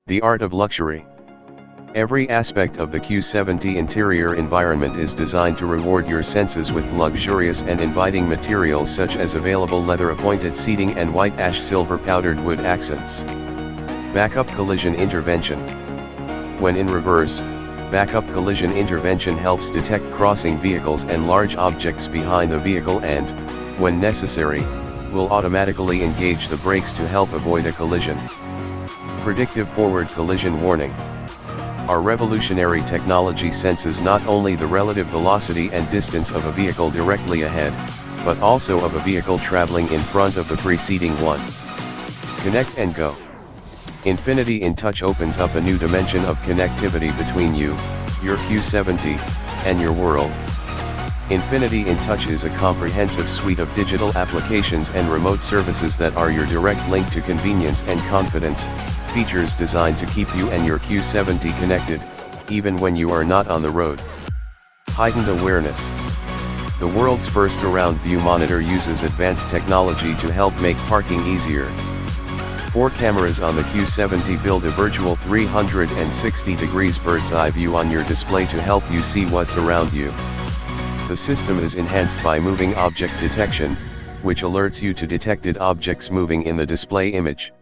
The art of luxury. Every aspect of the Q70 interior environment is designed to reward your senses with luxurious and inviting materials such as available leather-appointed seating and white ash silver powdered wood accents. Backup collision intervention. When in reverse, backup collision intervention helps detect crossing vehicles and large objects behind the vehicle and, when necessary, will automatically engage the brakes to help avoid a collision. Predictive forward collision warning. Our revolutionary technology senses not only the relative velocity and distance of a vehicle directly ahead, but also of a vehicle traveling in front of the preceding one. Connect and go. INFINITI InTouch opens up a new dimension of connectivity between you, your Q70, and your world. INFINITI InTouch is a comprehensive suite of digital applications and remote services that are your direct link to convenience and confidence, features designed to keep you and your Q70 connected, even when you are not on the road. Heightened awareness. The world's first around view monitor uses advanced technology to help make parking easier. 4 cameras on the Q70 build a virtual 360 degrees bird's eye view on your display to help you see what's around you. The system is enhanced by moving object detection, which alerts you to detected objects moving in the display image.